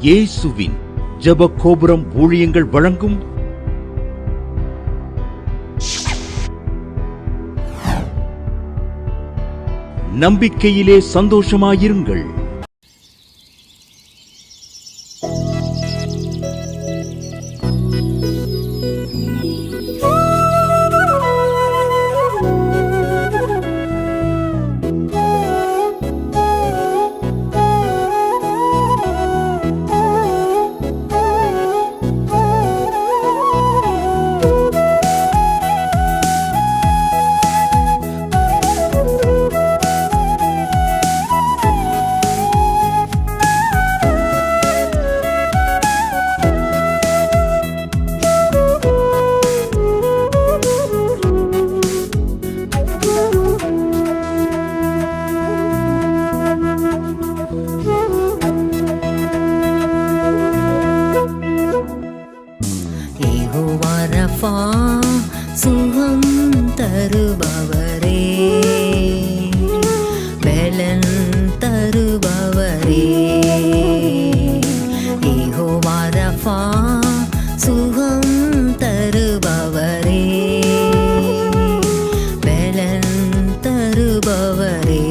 இயேசுவின் ஜெப கோபுரம் ஊழியங்கள் வழங்கும் நம்பிக்கையிலே சந்தோஷமாயிருங்கள். சுகம் தருபவரே, பலன் தருபவரே, யெகோவா ரஃபா சுகம் தருபவரே, பலன் தருபவரே.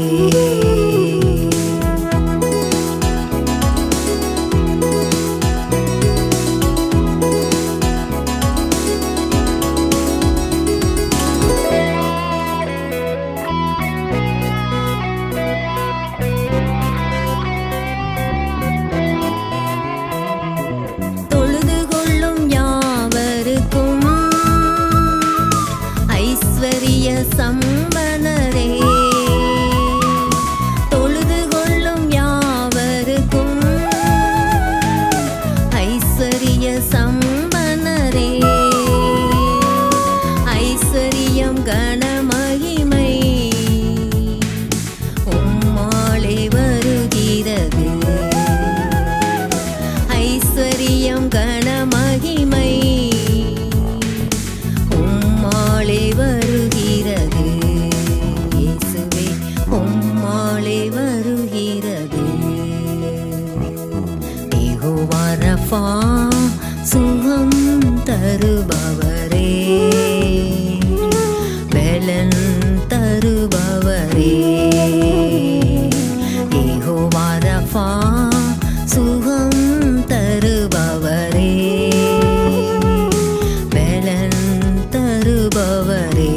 சம்பனரே, தொழுது கொள்ளும் யாவருக்கும் ஐஸ்வரிய சம்பனரே, ஐஸ்வரியம் கனமகிமை உம்மாலே வருகிறது, ஐஸ்வரியம் கனமகிமை உம்மாலே வருகிறது, இயேசுவே உம்மாலே வருகிறது. யெகோவா ரஃபா சுகம் தருபவரே, பலன் தருபவரே, யெகோவா ரஃபா சுகம் தருபவரே, பலன் தருபவரே.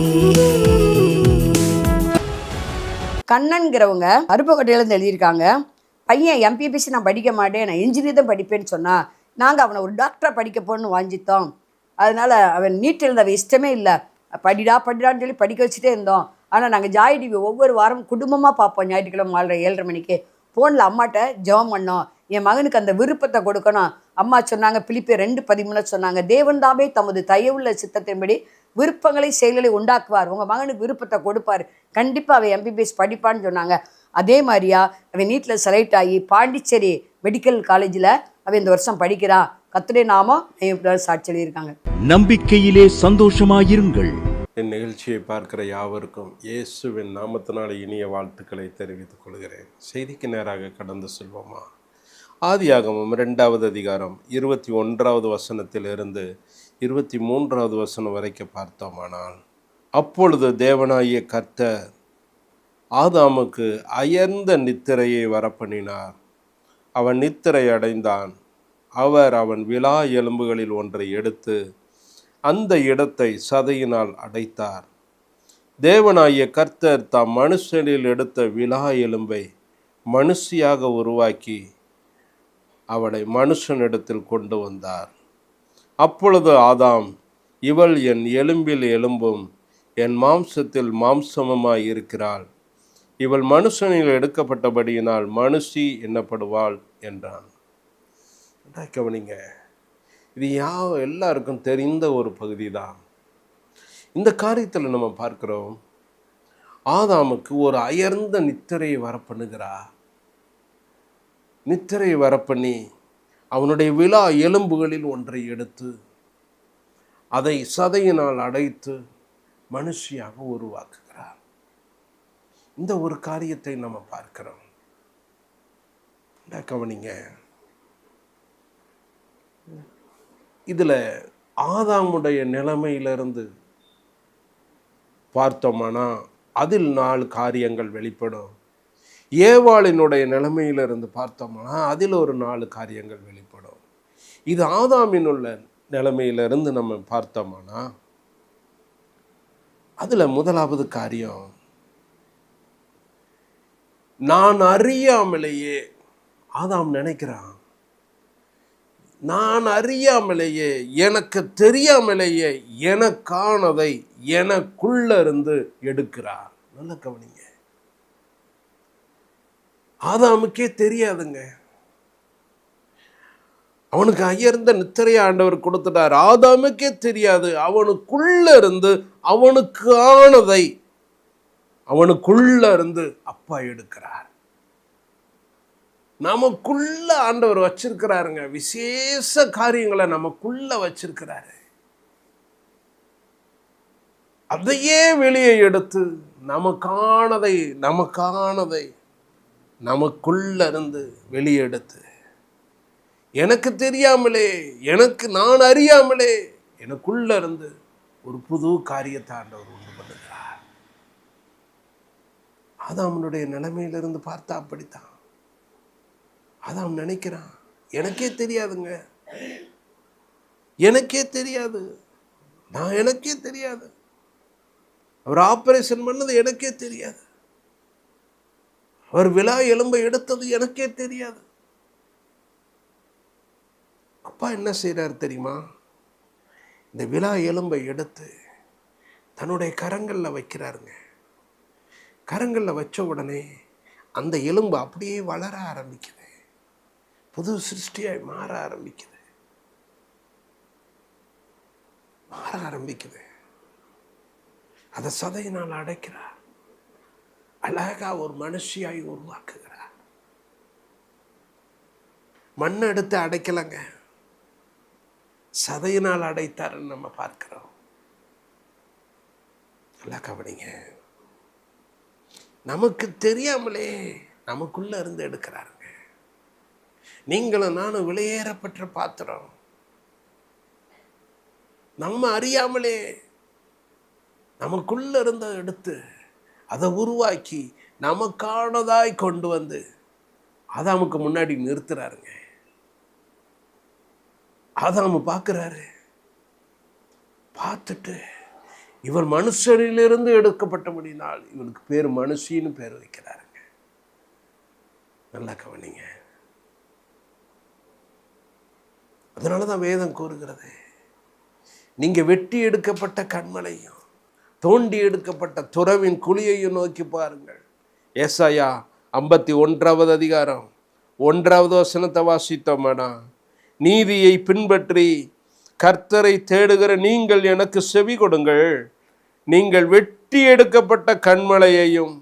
கண்ணன்கிறவங்க அருப்புக்கோட்டையிலேருந்து எழுதியிருக்காங்க. பையன் எம்பிபிசி நான் படிக்க மாட்டேன், நான் இன்ஜினியர் தான் படிப்பேன்னு சொன்னால் நாங்கள் அவனை ஒரு டாக்டராக படிக்க போகணுன்னு வாங்கித்தோம். அதனால் அவன் நீட் எழுத இஷ்டமே இல்லை, படிடான்னு சொல்லி படிக்க வச்சுட்டே இருந்தோம். ஆனால் நாங்கள் ஜாய் டிவி ஒவ்வொரு வாரம் குடும்பமாக பார்ப்போம். ஞாயிற்றுக்கிழமை 7:30 மணிக்கு ஃபோனில் அம்மாட்ட ஜெபம் பண்ணோம். என் மகனுக்கு அந்த விருப்பத்தை கொடுக்கணும். அம்மா சொன்னாங்க, பிலிப்பியர் 2:13 சொன்னாங்க, தேவன் தாமே தமது தயவுள்ள சித்தத்தின்படி விருப்பங்களை செயல்களை உண்டாக்குவார், உங்கள் மகனுக்கு விருப்பத்தை கொடுப்பார், கண்டிப்பாக அவன் எம்பிபிஎஸ் படிப்பான்னு சொன்னாங்க. அதே மாதிரியா அவன் நீட்டில் செலக்ட் ஆகி பாண்டிச்சேரி மெடிக்கல் காலேஜில் அவன் இந்த வருஷம் படிக்கிறான். கர்த்தருடைய நாமம் சாட்சி எழுதியிருக்காங்க. நம்பிக்கையிலே சந்தோஷமாயிருங்கள். இந்நிகழ்ச்சியை பார்க்கிற யாவருக்கும் இயேசுவின் நாமத்தினால் இனிய வாழ்த்துக்களை தெரிவித்துக் கொள்கிறேன். செய்திக்கு நேராக கடந்து செல்வோமா? ஆதியாகமம் 2வது அதிகாரம் 21வது வசனத்திலிருந்து 23வது வசனம் வரைக்கும் பார்த்தோமானால், அப்பொழுது தேவனாகிய கர்த்தர் ஆதாமுக்கு அயர்ந்த நித்திரையை வரப்பண்ணினார். அவன் நித்திரை அடைந்தான். அவர் அவன் விலா எலும்புகளில் ஒன்றை எடுத்து அந்த இடத்தை சதையினால் அடைத்தார். தேவனாகிய கர்த்தர் தாம் மனுஷனில் எடுத்த விலா எலும்பை மனுஷியாக உருவாக்கி அவளை மனுஷனிடத்தில் கொண்டு வந்தார். அப்பொழுது ஆதாம், இவள் என் எலும்பில் எலும்பும் என் மாம்சத்தில் மாம்சமுமாய் இருக்கிறாள், இவள் மனுஷனில் எடுக்கப்பட்டபடியினால் மனுஷி என்னப்படுவாள் என்றான். கவனிங்க, இது எல்லாருக்கும் தெரிந்த ஒரு பகுதி தான். இந்த காரியத்தில் நம்ம பார்க்கிறோம், ஆதாமுக்கு ஒரு அயர்ந்த நித்திரையை வரப்பண்ணுகிறார். நித்திரையை வரப்பண்ணி அவனுடைய விலா எலும்புகளில் ஒன்றை எடுத்து அதை சதையினால் அடைத்து மனுஷியாக உருவாக்குகிறார். இந்த ஒரு காரியத்தை நம்ம பார்க்கிறோம். கவனிங்க, இதில் ஆதாமுடைய நிலைமையிலிருந்து பார்த்தோம்னா அதில் 4 காரியங்கள் வெளிப்படும். ஏவாளினுடைய நிலைமையிலிருந்து பார்த்தோம்னா அதில் ஒரு 4 காரியங்கள் வெளிப்படும். இது ஆதாமின் உள்ள நிலைமையிலிருந்து நம்ம பார்த்தோம்னா அதில் முதலாவது காரியம், நான் அறியாமலேயே ஆதாம் நினைக்கிறான், நான் அறியாமலேயே எனக்கு தெரியாமலேயே எனக்கானதை எனக்குள்ள இருந்து எடுக்கிறார். நல்ல கவனிங்க, ஆதாமுக்கே தெரியாதுங்க. அவனுக்கு அயர்ந்த நித்திரையை ஆண்டவர் கொடுத்துட்டார். ஆதாமுக்கே தெரியாது. அவனுக்குள்ள இருந்து அவனுக்கு ஆனதை அவனுக்குள்ள இருந்து அப்பா எடுக்கிறார். நமக்குள்ள ஆண்டவர் வச்சிருக்கிறாருங்க, விசேஷ காரியங்களை நமக்குள்ள வச்சிருக்கிறாரு. அதையே வெளியே எடுத்து நமக்கானதை நமக்குள்ள இருந்து வெளியே எடுத்து, எனக்கு தெரியாமலே நான் அறியாமலே எனக்குள்ள இருந்து ஒரு புது காரியத்தை ஆண்டவர் உண்டு பண்ணுகிறார். ஆதாமுடைய நிலைமையிலிருந்து பார்த்தா அப்படித்தான். ஆதாம் நினைக்கிறான், எனக்கே தெரியாதுங்க, எனக்கே தெரியாது, எனக்கே தெரியாது, அவர் ஆபரேஷன் பண்ணது எனக்கே தெரியாது, அவர் விலா எலும்பை எடுத்தது எனக்கே தெரியாது. அப்பா என்ன செய்றார் தெரியுமா? இந்த விலா எலும்பை எடுத்து தன்னுடைய கரங்களில் வைக்கிறாருங்க. கரங்களில் வச்ச உடனே அந்த எலும்பு அப்படியே வளர ஆரம்பிக்குது, புது சிருஷ்டியாய் மாற ஆரம்பிக்குது. அதை சதையினால் அடைக்கிறார். அழகா ஒரு மனுஷியாய் உருவாக்குகிறார். மண்ணை எடுத்து அடைக்கலங்க, சதையினால் அடைத்தாருன்னு நம்ம பார்க்கிறோம். நல்லா கவனிங்க, நமக்கு தெரியாமலே நமக்குள்ள இருந்து எடுக்கிறாருங்க. நீங்களும் நானும் விலையேறப்பட்ட பாத்திரம். நம்ம அறியாமலே நமக்குள்ள இருந்த எடுத்து அதை உருவாக்கி நமக்கானதாய் கொண்டு வந்து ஆதாமுக்கு முன்னாடி நிறுத்துறாருங்க. ஆதாமு பார்க்கிறாரு, பார்த்துட்டு இவர் மனுஷனிலிருந்து எடுக்கப்பட்டபடினால் இவனுக்கு பேர் மனுஷின்னு பேர் வைக்கிறாருங்க. நல்லா கவனிங்க. அதனாலதான் வேதம் கூறுகிறது, நீங்க வெட்டி எடுக்கப்பட்ட கன்மலையும் தோண்டி எடுக்கப்பட்ட துறவின் குழியையும் நோக்கி பாருங்கள். ஏசாயா 51வது அதிகாரம் 1வது வசனத்தை வாசித்தோம்னா, நீதியை பின்பற்றி கர்த்தரை தேடுகிற நீங்கள் எனக்கு செவி கொடுங்கள். நீங்கள் வெட்டி எடுக்கப்பட்ட கன்மலையையும்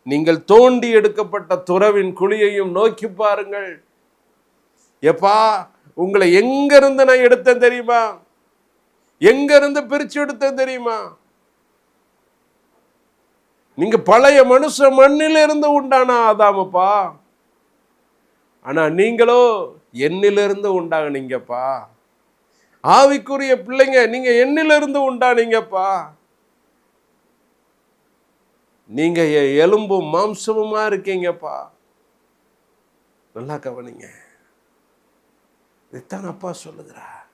நீங்கள் தோண்டி எடுக்கப்பட்ட துறவின் குழியையும் நோக்கி பாருங்கள். எப்பா, உங்களை எங்க இருந்து நான் எடுத்தேன் தெரியுமா? எங்க இருந்து பிரிச்சு எடுத்தேன் தெரியுமா? நீங்க பழைய மனுஷ மண்ணில இருந்து உண்டான ஆதாமப்பா, ஆனா நீங்களோ என்னிலிருந்து உண்டானீங்கப்பா. ஆவிக்குரிய பிள்ளைங்க, நீங்க என்னிலிருந்து உண்டானீங்கப்பா. நீங்க எலும்பும் மாம்சமுமா இருக்கீங்கப்பா. நல்லா கவனிங்க, இதைத்தான் அப்பா சொல்லுகிறார்.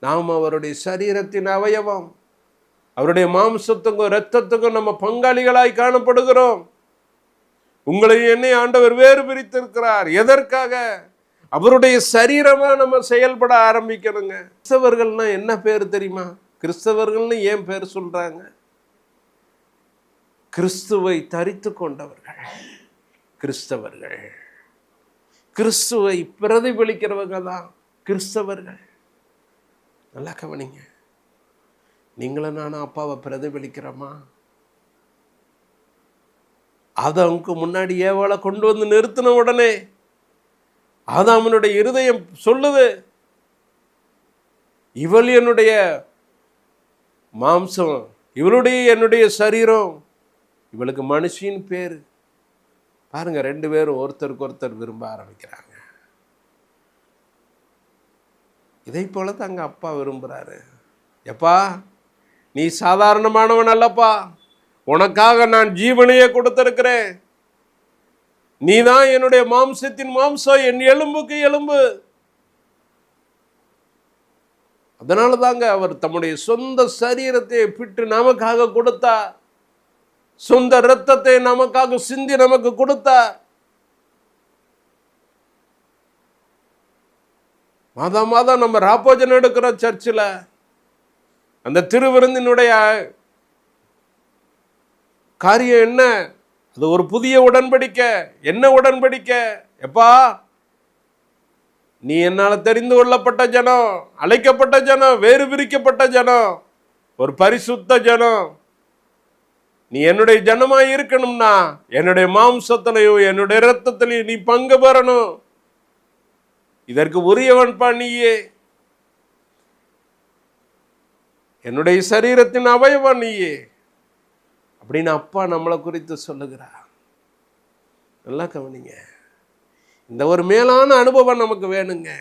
நாம் அவருடைய சரீரத்தின் அவயவம், அவருடைய மாம்சத்துக்கும் இரத்தத்துக்கும் நம்ம பங்காளிகளாய் காணப்படுகிறோம். உங்களை என்னை ஆண்டவர் வேறு பிரித்திருக்கிறார். எதற்காக? அவருடைய சரீரமா நம்ம செயல்பட ஆரம்பிக்கணுங்க. கிறிஸ்தவர்கள்னா என்ன பேர் தெரியுமா? கிறிஸ்தவர்கள்னு ஏன் பேர் சொல்றாங்க? கிறிஸ்துவை தரித்து கொண்டவர்கள் கிறிஸ்தவர்கள். கிறிஸ்துவை பிரதிபலிக்கிறவங்க தான் கிறிஸ்தவர்கள். நல்லா கவனிங்க, நீங்களும் நானும் அப்பாவை பிரதிபலிக்கிறோமா? ஆதாமுக்கு முன்னாடி ஏவாளை கொண்டு வந்து நிறுத்தின உடனே ஆதாமனுடைய இருதயம் சொல்லுது, இவள் என்னுடைய மாம்சம், இவளுடைய என்னுடைய சரீரம், இவளுக்கு மனுஷின் பேரு. பாருங்க, 2 பேரும் ஒருத்தருக்கு ஒருத்தர் விரும்ப ஆரம்பிக்கிறாங்க. இதை போல தாங்க அப்பா விரும்புகிறாரு. எப்பா, நீ சாதாரணமானவன் அல்லப்பா, உனக்காக நான் ஜீவனையே கொடுத்திருக்கிறேன். நீ தான் என்னுடைய மாம்சத்தின் மாம்சம், என் எலும்புக்கு எலும்பு. அதனால தாங்க அவர் தம்முடைய சொந்த சரீரத்தை பிட்டு நமக்காக கொடுத்தார். சொந்த இரத்தத்தை நமக்காக சிந்தி நமக்கு கொடுத்தார். மாதம் மாதம் நம்ம ராப்போஜன் எடுக்கிறோம் சர்ச்சில். அந்த திருவிருந்தினுடைய காரியம் என்ன? அது ஒரு புதிய உடன்படிக்கை. என்ன உடன்படிக்கை? எப்பா, நீ என்னால் தெரிந்து கொள்ளப்பட்ட ஜனம், அழைக்கப்பட்ட ஜனம், வேறு பிரிக்கப்பட்ட ஜனம், ஒரு பரிசுத்த ஜனம். நீ என்னுடைய ஜனமாய் இருக்கணும்னா என்னுடைய மாம்சத்திலையும் என்னுடைய இரத்தத்திலையும் நீ பங்கு பெறணும். இதற்கு உரியவன்பா நீயே. என்னுடைய சரீரத்தின் அவயவம் நீயே அப்படின்னு அப்பா நம்மளை குறித்து சொல்லுகிறார். நல்லா கவனிங்க. இந்த ஒரு மேலான அனுபவம் நமக்கு வேணுங்க.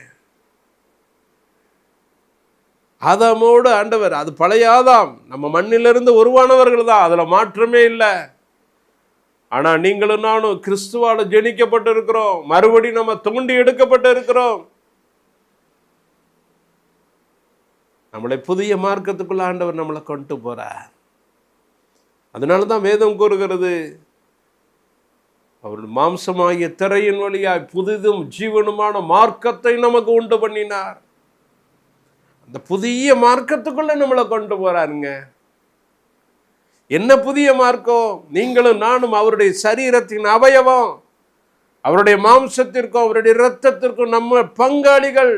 ஆதாமோடு ஆண்டவர், அது பழைய ஆதாம், நம்ம மண்ணிலிருந்து உருவானவர்கள் தான், அதுல மாற்றமே இல்லை. ஆனா நீங்களும் நானும் கிறிஸ்துவால ஜெனிக்கப்பட்டு இருக்கிறோம். மறுபடி நம்ம தோண்டி எடுக்கப்பட்டு இருக்கிறோம். நம்மளை புதிய மார்க்கத்துக்குள்ள ஆண்டவர் நம்மளை கொண்டு போறார். அதனாலதான் வேதம் கூறுகிறது, அவருடைய மாம்சமாகிய திரையின் வழியாய் புதிதும் ஜீவனுமான மார்க்கத்தை நமக்கு உண்டு பண்ணினார். அந்த புதிய மார்க்கத்துக்குள்ள நம்மளை கொண்டு போறாருங்க. என்ன புதிய மார்க்கம்? நீங்களும் நானும் அவருடைய சரீரத்தின் அவயவம். அவருடைய மாம்சத்திற்கும் அவருடைய இரத்தத்திற்கும் நம்ம பங்காளிகள்.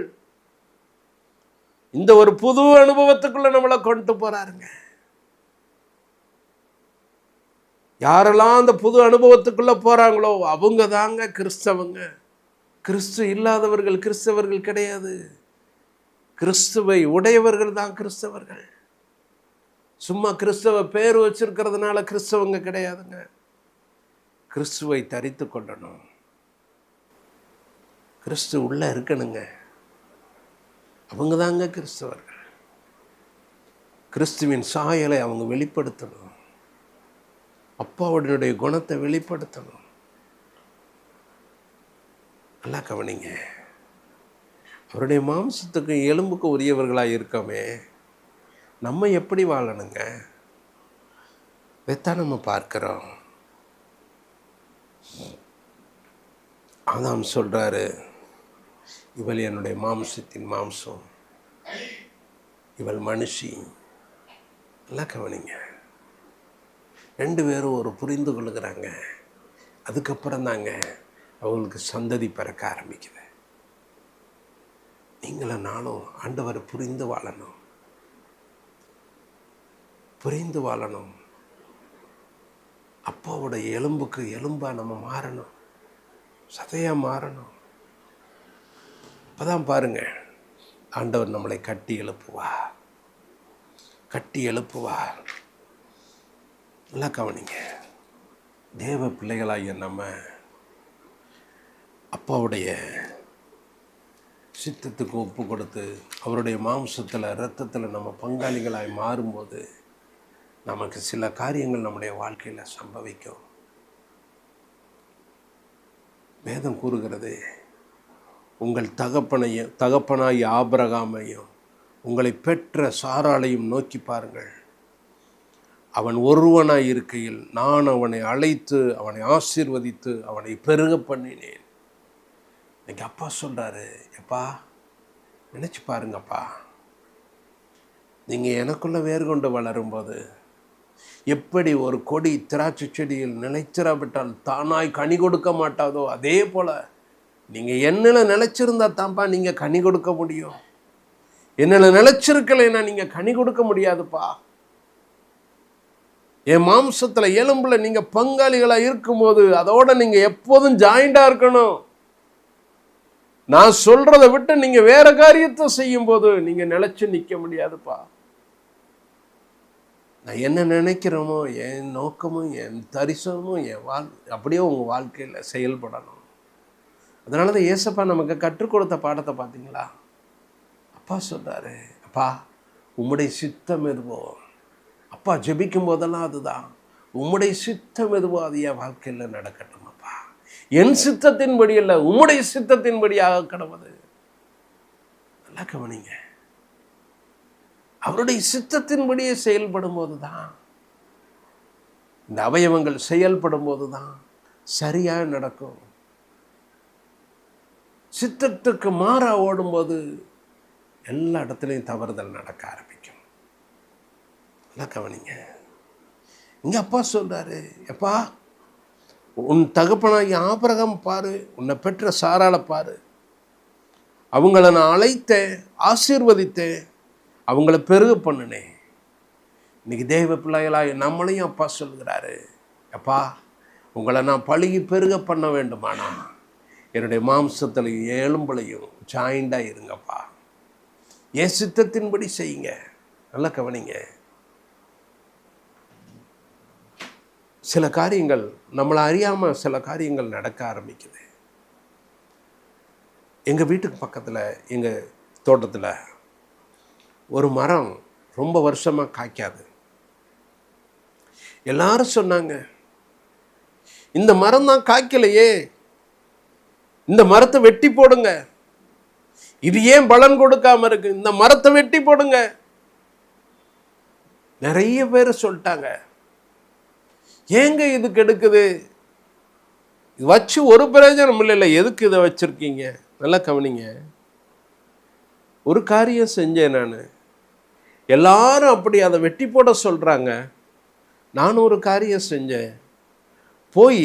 இந்த ஒரு புது அனுபவத்துக்குள்ள நம்மளை கொண்டு போறாருங்க. யாரெல்லாம் அந்த புது அனுபவத்துக்குள்ள போறாங்களோ அவங்க தாங்க கிறிஸ்தவங்க. கிறிஸ்து இல்லாதவர்கள் கிறிஸ்தவர்கள் கிடையாது. கிறிஸ்துவை உடையவர்கள் தான் கிறிஸ்தவர்கள். சும்மா கிறிஸ்தவ பேர் வச்சிருக்கிறதுனால கிறிஸ்தவங்க கிடையாதுங்க. கிறிஸ்துவை தரித்து கொள்ளணும். கிறிஸ்து உள்ள இருக்கணுங்க. அவங்க தாங்க கிறிஸ்தவர்கள். கிறிஸ்துவின் சாயலை அவங்க வெளிப்படுத்தணும். அப்பாவுடைய குணத்தை வெளிப்படுத்தணும். நல்லா கவனிங்க. அவருடைய மாம்சத்துக்கு எலும்புக்கு உரியவர்களாக இருக்கோமே, நம்ம எப்படி வாழணுங்க? இதைத்தான் நம்ம பார்க்கிறோம். ஆதாம் சொல்றாரு, இவள் என்னுடைய மாம்சத்தின் மாம்சம், இவள் மனுஷி. நல்லா கவனிங்க. ரெண்டு பேரும் ஒரு புரிந்து கொள்ளுகிறாங்க. அதுக்கப்புறம் தாங்க அவங்களுக்கு சந்ததி பிறக்க ஆரம்பிக்குது. நீங்களும் நானும் ஆண்டவரை புரிந்து வாழணும். புரிந்து வாழணும். அப்பாவோட எலும்புக்கு எலும்பா நம்ம மாறணும். சதையா மாறணும். அப்பதான் பாருங்க ஆண்டவர் நம்மளை கட்டி எழுப்புவார். கட்டி எழுப்புவார். நல்லா கவனிங்க. தேவ பிள்ளைகளாகிய நம்ம அப்பாவுடைய சித்தத்துக்கு ஒப்பு கொடுத்து அவருடைய மாம்சத்தில் இரத்தத்தில் நம்ம பங்காளிகளாய் மாறும்போது நமக்கு சில காரியங்கள் நம்முடைய வாழ்க்கையில் சம்பவிக்கும். வேதம் கூறுகிறது, உங்கள் தகப்பனாய் ஆபிரகாமையும் உங்களை பெற்ற சாராளையும் நோக்கி பாருங்கள். அவன் ஒருவனாய் இருக்கையில் நான் அவனை அழைத்து அவனை ஆசீர்வதித்து அவனை பெருக பண்ணினேன். இன்னைக்கு அப்பா சொல்றாரு, எப்பா நினைச்சு பாருங்கப்பா, நீங்கள் எனக்குள்ள வேறு கொண்டு வளரும்போது எப்படி ஒரு கொடி திராட்சை செடியில் நிலைச்சிராவிட்டால் தானாய் கனி கொடுக்க மாட்டாதோ, அதே போல் நீங்கள் என்னில் நிலைச்சிருந்தா தான்ப்பா நீங்கள் கனி கொடுக்க முடியும். என்னில் நிலைச்சிருக்கலைன்னா நீங்கள் கனி கொடுக்க முடியாதுப்பா. என் மாம்சத்தில் எலும்பில் நீங்கள் பங்காளிகளாக இருக்கும்போது அதோட நீங்கள் எப்போதும் ஜாயிண்டாக இருக்கணும். நான் சொல்றதை விட்டு நீங்கள் வேற காரியத்தை செய்யும் போது நீங்கள் நிலைச்சு நிற்க முடியாதுப்பா. நான் என்ன நினைக்கிறோமோ, என் நோக்கமும் என் தரிசனமும் என் அப்படியே உங்கள் வாழ்க்கையில் செயல்படணும். அதனால தான் ஏசப்பா நமக்கு கற்றுக் கொடுத்த பாடத்தை பார்த்தீங்களா? அப்பா சொல்றாரு, அப்பா உம்முடைய சித்தம் எதுவோ, அப்பா ஜெபிக்கும் போதெல்லாம் அதுதான், உம்முடைய சித்தம் எதுவோ அது என் வாழ்க்கையில் நடக்கட்டும் அப்பா, என் சித்தத்தின்படி அல்ல உம்முடைய சித்தத்தின்படியாக கடவுது. நல்லா கவனிங்க, அவருடைய சித்தத்தின்படியே செயல்படும் போதுதான், இந்த அவயவங்கள் செயல்படும் போதுதான் சரியாக நடக்கும். சித்தத்துக்கு மாறா ஓடும்போது எல்லா இடத்துலையும் தவறுதல் நடக்க ஆரம்பிக்கும். நல்லா கவனிங்க. இங்க அப்பா சொல்றாரு, எப்பா உன் தகப்பனாகி ஆபிரகாம் பாரு, உன்னை பெற்ற சாராளை பாரு, அவங்கள நான் அழைத்தேன், ஆசீர்வதித்தேன், அவங்கள பெருக பண்ணினேன். இன்னைக்கு தேவ பிள்ளைகளாய் நம்மளையும் அப்பா சொல்கிறாரு, அப்பா உங்களை நான் பழுகி பெருக பண்ண வேண்டுமானா என்னுடைய மாம்சத்திலையும் எலும்புலையும் ஜாயிண்டாக இருங்கப்பா, என் சித்தத்தின்படி செய்யுங்க. நல்லா கவனிங்க. சில காரியங்கள் நம்மளை அறியாமல் சில காரியங்கள் நடக்க ஆரம்பிக்குது. எங்கள் வீட்டுக்கு பக்கத்தில் எங்கள் தோட்டத்தில் ஒரு மரம் ரொம்ப வருஷமாக காய்க்காது. எல்லாரும் சொன்னாங்க, இந்த மரம் தான் காய்க்கலையே, இந்த மரத்தை வெட்டி போடுங்க, இது ஏன் பலன் கொடுக்காம இருக்கு, இந்த மரத்தை வெட்டி போடுங்க. நிறைய பேர் சொல்லிட்டாங்க. ஏங்க இது கெடுக்குது, இது வச்சு ஒரு பிரயோஜனம் இல்லை, எதுக்கு இதை வச்சிருக்கீங்க? நல்லா கவனிங்க. ஒரு காரியம் செஞ்சேன் நான், எல்லாரும் அப்படி அதை வெட்டி போட சொல்றாங்க, நானும் ஒரு காரியம் செஞ்சேன், போய்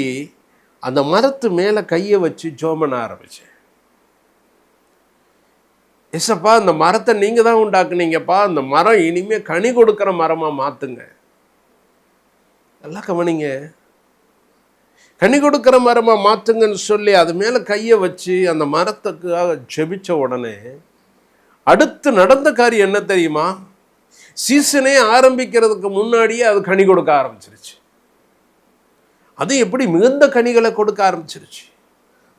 அந்த மரத்து மேலே கையை வச்சு ஜோமன ஆரம்பிச்சேன். எஸ்ப்பா இந்த மரத்தை நீங்க தான் உண்டாக்குனீங்கப்பா, அந்த மரம் இனிமே கனி கொடுக்கிற மரமா மாத்துங்க. நல்லா கவனிங்க, கனி கொடுக்கிற மரமா மாத்துங்கன்னு சொல்லி அது மேல கையை வச்சு அந்த மரத்துக்காக ஜெபிச்ச உடனே அடுத்து நடந்த காரியம் என்ன தெரியுமா? சீசனே ஆரம்பிக்கிறதுக்கு முன்னாடியே அது கனி கொடுக்க ஆரம்பிச்சிருச்சு. அது எப்படி மிகுந்த கனிகளை கொடுக்க ஆரம்பிச்சிருச்சு,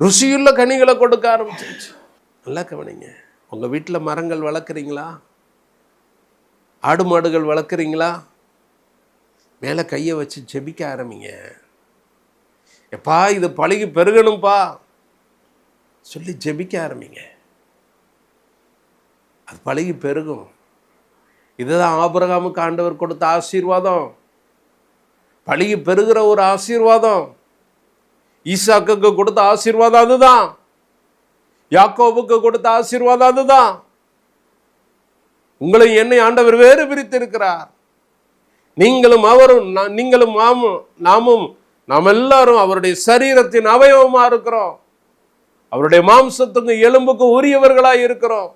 ருசியுள்ள கனிகளை கொடுக்க ஆரம்பிச்சிருச்சு. நல்லா கவனிங்க. உங்கள் வீட்டில் மரங்கள் வளர்க்குறீங்களா? ஆடு மாடுகள் வளர்க்குறீங்களா? மேலே கையை வச்சு ஜெபிக்க ஆரம்பிங்க. எப்பா இது பழகி பெருகணும்ப்பா சொல்லி ஜெபிக்க ஆரம்பிங்க. அது பழகி பெருகும். இதுதான் ஆபிரகாமுக்கு ஆண்டவர் கொடுத்த ஆசீர்வாதம், பழகி பெருகிற ஒரு ஆசீர்வாதம். ஈசாக்குக்கு கொடுத்த ஆசீர்வாதம் அதுதான், யாக்கோபுக்கு கொடுத்த ஆசீர்வாதம் அதுதான். உங்களை என்னை ஆண்டவர் வேறு பிரித்து இருக்கிறார். நீங்களும் அவரும் நீங்களும் நாமும் நாம் எல்லாரும் அவருடைய சரீரத்தின் அவயவமா இருக்கிறோம். அவருடைய மாம்சத்துக்கு எலும்புக்கு உரியவர்களாய் இருக்கிறோம்.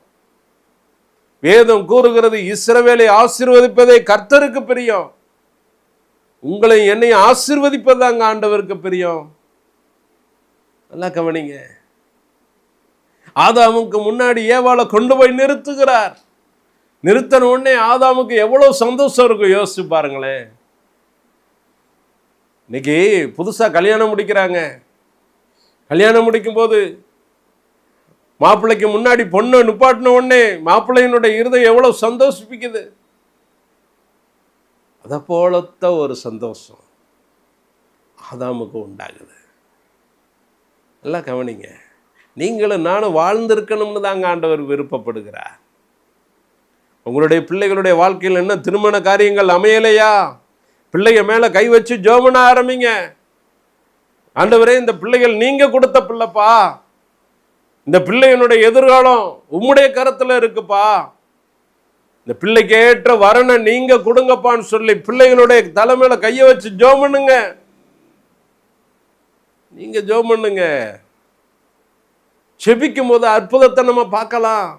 வேதம் கூறுகிறது, இஸ்ரவேலை ஆசீர்வதிப்பதே கர்த்தருக்கு பிரியம். உங்களை என்னை ஆசீர்வதிப்பதாங்க ஆண்டவருக்கு பிரியம். நல்லா கவனிங்க. ஆதாமுக்கு முன்னாடி ஏவாளை கொண்டு போய் நிறுத்துகிறார். நிறுத்தன உடனே ஆதாமுக்கு எவ்வளவு சந்தோஷம் இருக்கும் யோசிச்சு பாருங்களேன். இன்னைக்கு புதுசா கல்யாணம் முடிக்கிறாங்க. கல்யாணம் முடிக்கும் போது மாப்பிள்ளைக்கு முன்னாடி பொண்ணை நிப்பாட்டின உடனே மாப்பிள்ளையினுடைய இருதயம் எவ்வளவு சந்தோஷிப்பிக்குது. அதை போலத்த ஒரு சந்தோஷம் ஆதாமுக்கு உண்டாகுது. நல்லா கவனிங்க. நீங்களும் நானும் வாழ்ந்திருக்கணும்னு தாங்க ஆண்டவர் விருப்பப்படுகிறார். உங்களுடைய பிள்ளைகளுடைய வாழ்க்கையில் என்ன திருமண காரியங்கள் அமையலையா? பிள்ளைங்க மேலே கை வச்சு ஜெபம் ஆரம்பிங்க. ஆண்டவரே, இந்த பிள்ளைகள் நீங்க கொடுத்த பிள்ளைப்பா, இந்த பிள்ளைகளுடைய எதிர்காலம் உம்முடைய கருத்துல இருக்குப்பா, இந்த பிள்ளைக்கு ஏற்ற வரனை நீங்க கொடுங்கப்பான்னு சொல்லி பிள்ளைகளுடைய தலைமையில கையை வச்சு ஜெபம் பண்ணுங்க. நீங்க ஜெபம் பண்ணுங்க. செபிக்கும் போது அற்புதத்தை நம்ம பார்க்கலாம்.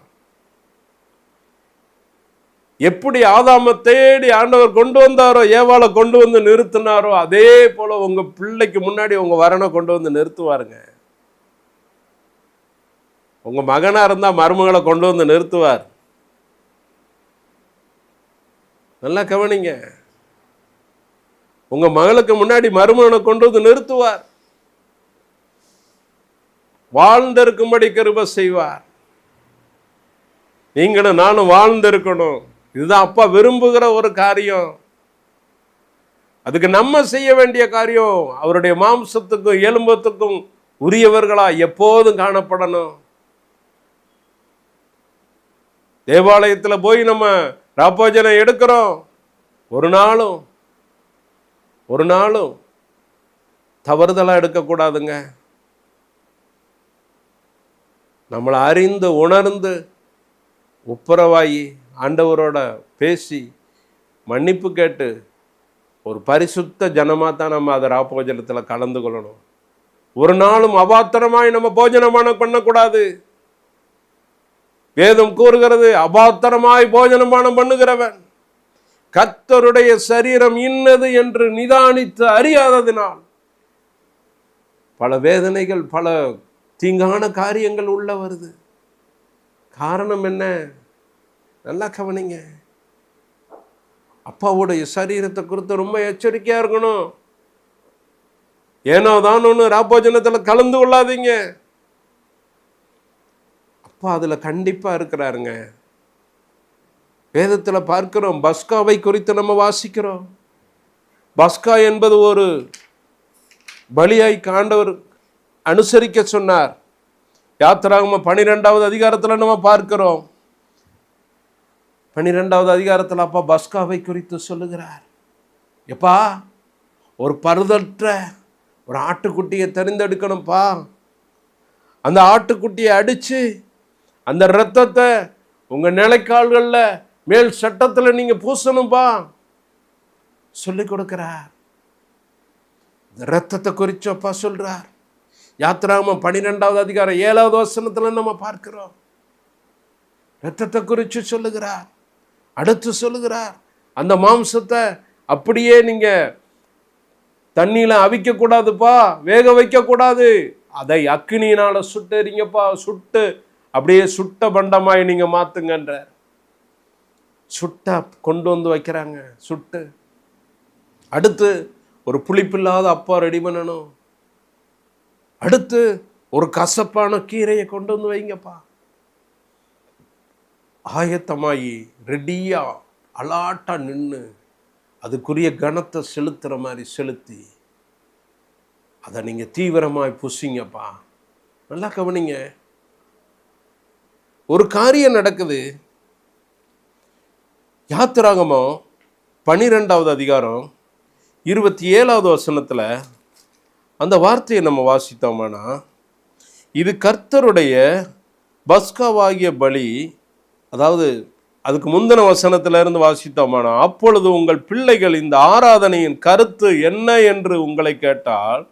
எப்படி ஆதாமை தேடி ஆண்டவர் கொண்டு வந்தாரோ, ஏவாளை கொண்டு வந்து நிறுத்தினாரோ, அதே போல உங்க பிள்ளைக்கு முன்னாடி உங்க வரனை கொண்டு வந்து நிறுத்துவாருங்க. உங்க மகனா இருந்தா மருமகளை கொண்டு வந்து நிறுத்துவார். நல்லா கவனிங்க. உங்க மகளுக்கு முன்னாடி மருமகனை கொண்டு வந்து நிறுத்துவார். வாழ்ந்திருக்கும்படி கிருபை செய்வார். நீங்களும் நானும் வாழ்ந்திருக்கணும். இதுதான் அப்பா விரும்புகிற ஒரு காரியம். அதுக்கு நம்ம செய்ய வேண்டிய காரியம் அவருடைய மாம்சத்துக்கும் எலும்பத்துக்கும் உரியவர்களா எப்போதும் காணப்படணும். தேவாலயத்தில் போய் நம்ம ராப்போஜனம் எடுக்கிறோம். ஒரு நாளும் தவறுதலா எடுக்கக்கூடாதுங்க. நம்மளை அறிந்து உணர்ந்து ஒப்புரவாயி ஆண்டவரோட பேசி மன்னிப்பு கேட்டு ஒரு பரிசுத்த ஜனமாக தான் நம்ம அதை ராப்போஜனத்தில் கலந்து கொள்ளணும். ஒரு நாளும் அபாத்திரமாய் நம்ம போஜனமான பண்ணக்கூடாது. வேதம் கூறுகிறது, அபாத்திரமாய் போஜனமானம் பண்ணுகிறவன் கர்த்தருடைய சரீரம் இன்னது என்று நிதானித்து அறியாததினால் பல வேதனைகள், பல தீங்கான காரியங்கள் உள்ள வருது. காரணம் என்ன? நல்லா கவனிங்க. அப்பாவுடைய சரீரத்தை குறித்து ரொம்ப எச்சரிக்கையா இருக்கணும். ஏனோ தான் ஒன்று ராப்போஜனத்தில் கலந்து கொள்ளாதீங்க. அப்பா அதுல கண்டிப்பா இருக்கிறாருங்க. வேதத்தில் பார்க்கிறோம், பஸ்காவை குறித்து நம்ம வாசிக்கிறோம். பஸ்கா என்பது ஒரு பலியாய் ஆண்டவர் அனுசரிக்க சொன்னார். யாத்திராகமம் 12வது அதிகாரத்தில் நம்ம பார்க்கிறோம். 12வது அதிகாரத்தில் அப்பா பஸ்காவை குறித்து சொல்லுகிறார். எப்பா, ஒரு பருதற்ற ஒரு ஆட்டுக்குட்டியை தெரிந்தெடுக்கணும்ப்பா. அந்த ஆட்டுக்குட்டியை அடிச்சு அந்த இரத்தத்தை உங்க நிலைக்கால்களில் மேல் சட்டத்தில் நீங்க பூசணும்பா சொல்லி கொடுக்கிறார். இரத்தத்தை குறித்து அப்பா சொல்றார். யாத்திராகமம் 12வது அதிகாரம் 7வது வசனத்துல நம்ம பார்க்கிறோம். இரத்தத்தை குறித்து சொல்லுகிறார். அடுத்து சொல்லுகிறார், அந்த மாம்சத்தை அப்படியே நீங்க தண்ணியில அவிக்க கூடாதுப்பா, வேக வைக்க கூடாது, அதை அக்கினியினால சுட்டெறிங்கப்பா. சுட்டு அப்படியே சுட்ட பண்டமாய் நீங்க மாத்துங்கன்ற. சுட்ட கொண்டு வந்து வைக்கிறாங்க, சுட்டு. அடுத்து ஒரு புளிப்பில்லாத அப்பா ரெடி பண்ணணும். அடுத்து ஒரு கசப்பான கீரையை கொண்டு வந்து வைங்கப்பா. ஆயத்தமாயி ரெடியா அலாட்டா நின்று அதுக்குரிய கனத்தை செலுத்துற மாதிரி செலுத்தி அதை நீங்க தீவிரமாய் புசிங்கப்பா. நல்லா கவனிங்க. ஒரு காரியம் நடக்குது. யாத்திராகமம் 12வது அதிகாரம் 27வது வசனத்துல அந்த வார்த்தையை நம்ம வாசித்தோம்னா, இது கர்த்தருடைய பஸ்காவாகிய பலி. அதாவது அதுக்கு முந்தின வசனத்துல இருந்து வாசித்தோம்னா, அப்பொழுது உங்கள் பிள்ளைகள் இந்த ஆராதனையின் கருத்து என்ன என்று உங்களை கேட்டால்,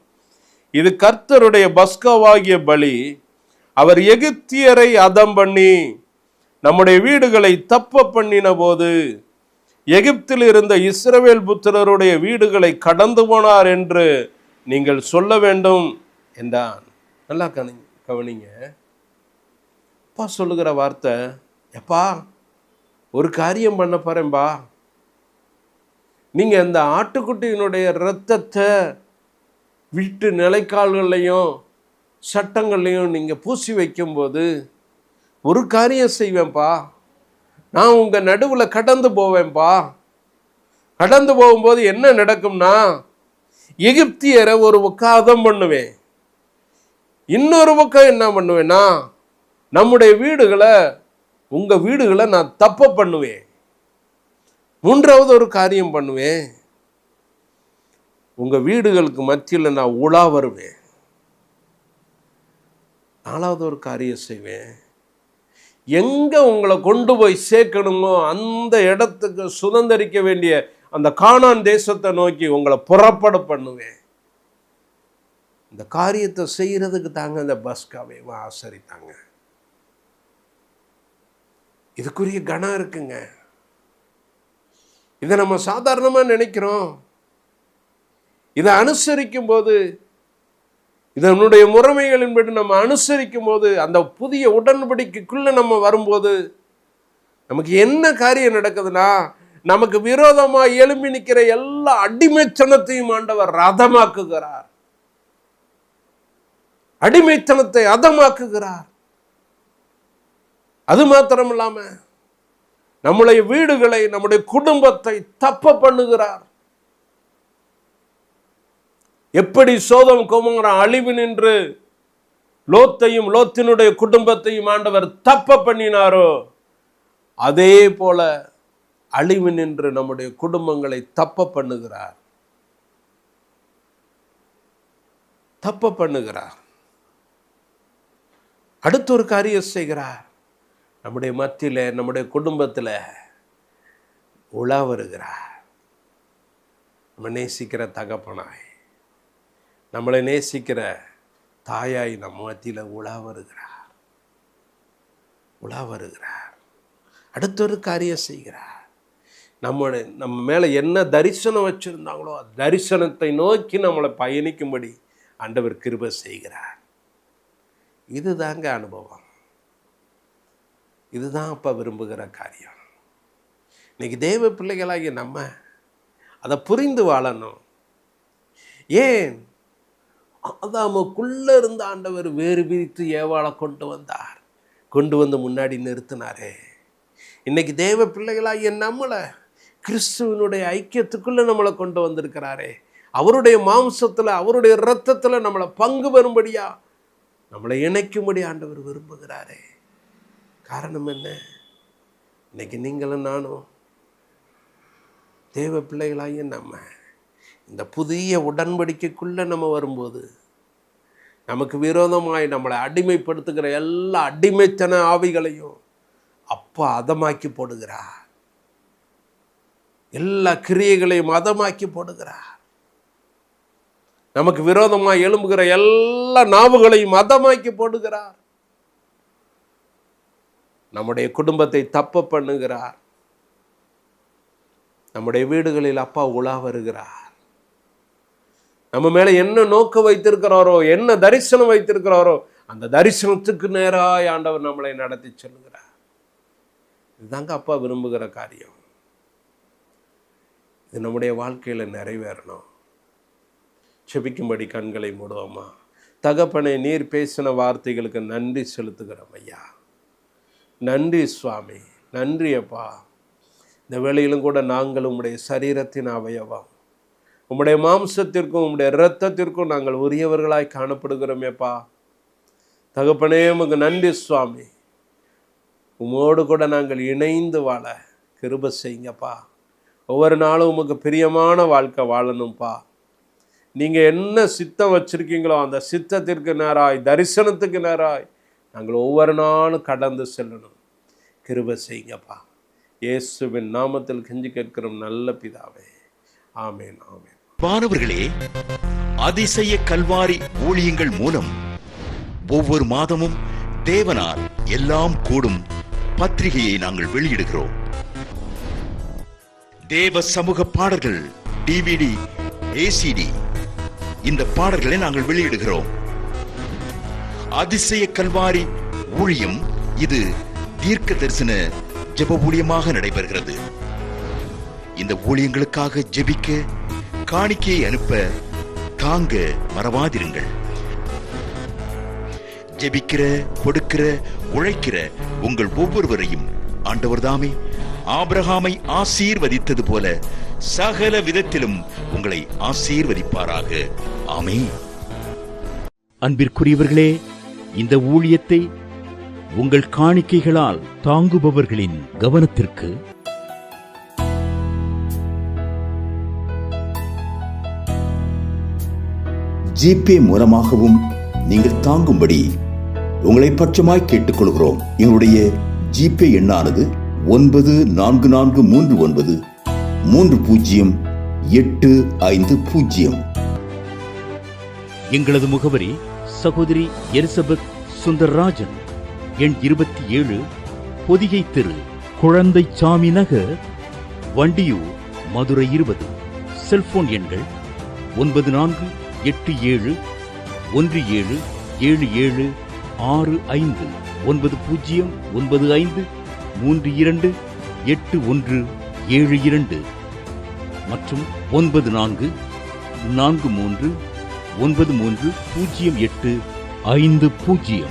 இது கர்த்தருடைய பஸ்காவாகிய பலி. அவர் எகிப்தியரை அதம் பண்ணி நம்முடைய வீடுகளை தப்ப பண்ணின போது எகிப்தில் இருந்த இஸ்ரவேல் புத்திரருடைய வீடுகளை கடந்து போனார் என்று நீங்கள் சொல்ல வேண்டும் என்றான். நல்லா கவனிங்க. அப்பா சொல்லுகிற வார்த்தை, எப்பா ஒரு காரியம் பண்ண போறேன்பா. நீங்க இந்த ஆட்டுக்குட்டியினுடைய இரத்தத்தை வீட்டு நிலைக்கால்கள்லையும் சட்டங்கள்லையும் நீங்க பூசி வைக்கும்போது ஒரு காரியம் செய்வேன்பா. நான் உங்க நடுவில் கடந்து போவேன்பா. கடந்து போகும்போது என்ன நடக்கும்னா, எகிப்தியரை ஒரு பக்கம் அதம் பண்ணுவேன், இன்னொரு பக்கம் என்ன பண்ணுவேன்னா நம்முடைய வீடுகளை, உங்க வீடுகளை நான் தப்ப பண்ணுவேன். மூன்றாவது ஒரு காரியம் பண்ணுவேன், உங்க வீடுகளுக்கு மத்தியில் நான் உலா வருவேன். நாலாவது ஒரு காரியம் செய்வேன், எங்க உங்களை கொண்டு போய் சேர்க்கணுமோ அந்த இடத்துக்கு சுதந்திரிக்க வேண்டிய அந்த கானான் தேசத்தை நோக்கி உங்களை புறப்பட பண்ணுவேன். இந்த காரியத்தை செய்யறதுக்கு தாங்க இந்த பஸ்காவை ஆசரித்தாங்க. இதுக்குரிய கணம் இருக்குங்க. இதை நம்ம சாதாரணமா நினைக்கிறோம். இதை அனுசரிக்கும் போது, இதனுடைய முறைமைகளின்படி நம்ம அனுசரிக்கும் போது, அந்த புதிய உடன்படிக்கைக்குள்ள நம்ம வரும்போது நமக்கு என்ன காரியம் நடக்குதுன்னா, நமக்கு விரோதமா எழும்பி நிற்கிற எல்லா அடிமைத்தனத்தையும் ஆண்டவர் ரதமாக்குகிறார். அடிமைத்தனத்தை அதமாக்குகிறார். அது மாத்திரம் இல்லாம நம்முடைய வீடுகளை, நம்முடைய குடும்பத்தை தப்ப பண்ணுகிறார். எப்படி சோதோம் கோமோரா அழிவு நின்று லோத்தையும் லோத்தினுடைய குடும்பத்தையும் ஆண்டவர் தப்ப பண்ணினாரோ, அதே போல அழிவு நின்று நம்முடைய குடும்பங்களை தப்ப பண்ணுகிறார். தப்ப பண்ணுகிறார். அடுத்த ஒரு காரியம் செய்கிறார். நம்முடைய மத்தியில, நம்முடைய குடும்பத்தில் உலா வருகிறார். நம்ம நேசிக்கிற தகப்பனாய், நம்மளை நேசிக்கிற தாயாய் நம்ம மத்தியில் உலா வருகிறார். உலா வருகிறார். அடுத்த ஒரு காரியம் செய்கிறார். நம்ம மேலே என்ன தரிசனம் வச்சுருந்தாங்களோ அந்த தரிசனத்தை நோக்கி நம்மளை பயணிக்கும்படி ஆண்டவர் கிருபை செய்கிறார். இதுதாங்க அனுபவம். இதுதான் அப்பா விரும்புகிற காரியம். இன்னைக்கு தேவ பிள்ளைகளாகிய நம்ம அதை புரிந்து வாழணும். ஏன் ஆதாமுக்குள்ள இருந்த ஆண்டவர் வேறு பிரித்து ஏவாளை கொண்டு வந்து முன்னாடி நிறுத்தினாரே. இன்னைக்கு தேவ பிள்ளைகளாகிய நம்மளை கிறிஸ்துவனுடைய ஐக்கியத்துக்குள்ள நம்மளை கொண்டு வந்திருக்கிறாரே. அவருடைய மாம்சத்தில், அவருடைய இரத்தத்தில் நம்மளை பங்கு பெறும்படியா, நம்மளை இணைக்கும்படி ஆண்டவர் விரும்புகிறாரே. காரணம் என்ன? இன்னைக்கு நீங்களும் நானும் தேவ பிள்ளைகளாகிய நம்ம இந்த புதிய உடன்படிக்கைக்குள்ள நம்ம வரும்போது, நமக்கு விரோதமாய் நம்மளை அடிமைப்படுத்துகிற எல்லா அடிமைத்தன ஆவிகளையும் அப்பா அதமாக்கி போடுகிறார். எல்லா கிரியைகளையும் அதமாக்கி போடுகிறார். நமக்கு விரோதமாய் எழும்புகிற எல்லா நாவுகளையும் அதமாக்கி போடுகிறார். நம்முடைய குடும்பத்தை தப்ப பண்ணுகிறார். நம்முடைய வீடுகளில் அப்பா உலா வருகிறார். நம்ம மேல என்ன நோக்கம் வைத்திருக்கிறாரோ, என்ன தரிசனம் வைத்திருக்கிறாரோ, அந்த தரிசனத்துக்கு நேராய் ஆண்டவர் நம்மளை நடத்தி செல்கிறார். இதுதாங்க அப்பா விரும்புகிற காரியம். இது நம்முடைய வாழ்க்கையில நிறைவேறணும். செபிக்கும்படி கண்களை மூடுவோமா. தகப்பனே, நீர் பேசின வார்த்தைகளுக்கு நன்றி செலுத்துகிறோம் ஐயா. நன்றி சுவாமி, நன்றி அப்பா. இந்த வேளையிலும் கூட நாங்கள் உம்முடைய சரீரத்தின் அவயவம், உம்முடைய மாம்சத்திற்கும் உம்முடைய இரத்தத்திற்கும் நாங்கள் உரியவர்களாய் காணப்படுகிறோமேப்பா. தகப்பனே, உமக்கு நன்றி சுவாமி. உமோடு கூட நாங்கள் இணைந்து வாழ கிருபை செய்யுங்கப்பா. ஒவ்வொரு நாளும் உமக்கு பிரியமான வாழ்க்கை வாழணும்ப்பா. நீங்கள் என்ன சித்தம் வச்சுருக்கீங்களோ அந்த சித்தத்திற்கு நேராய், தரிசனத்துக்கு நேராய் நாங்கள் ஒவ்வொரு நாளும் கடந்து செல்லணும். கிருபை செய்யுங்கப்பா. இயேசுவின் நாமத்தில் கெஞ்சி கேட்கிறோம் நல்ல பிதாவே. ஆமேன், ஆமேன். மாணவர்களே, அதிசய கல்வாரி ஊழியங்கள் மூலம் ஒவ்வொரு மாதமும் தேவனால் எல்லாம் கூடும் பத்திரிகையை நாங்கள் வெளியிடுகிறோம். தேவ சமூக பாடல்கள் DVD, ACD இந்த பாடல்களை நாங்கள் வெளியிடுகிறோம். அதிசய கல்வாரி ஊழியம் இது தீர்க்க தரிசன ஜெப ஊழியமாக நடைபெறுகிறது. இந்த ஊழியங்களுக்காக ஜெபிக்க, காணிக்கையை அனுப்ப தாங்க மறவாதிருங்கள். ஜெபிக்கிற, கொடுக்கிற, உழைக்கிற உங்கள் ஒவ்வொருவரையும் ஆண்டவர் தாமே ஆபிரகாமை ஆசீர்வதித்தது போல சகல விதத்திலும் உங்களை ஆசீர்வதிப்பாராக. ஆமென். அன்பிற்குரியவர்களே, இந்த ஊழியத்தை உங்கள் காணிக்கைகளால் தாங்குபவர்களின் கவனத்திற்கு ஜிபே மூலமாகவும் நீங்கள் தாங்கும்படி உங்களை பட்சமாய் கேட்டுக்கொள்கிறோம். எங்களுடைய ஜிபே எண்ணானது 9439308550. எங்களது முகவரி சகோதரி எலிசபெத் சுந்தர்ராஜன், எண் 27, பொதிகை தெரு, குழந்தை சாமி நகர், வண்டியூர், மதுரை 20. செல்போன் எண்கள் 9484177765 9095328172 மற்றும் 9443930850.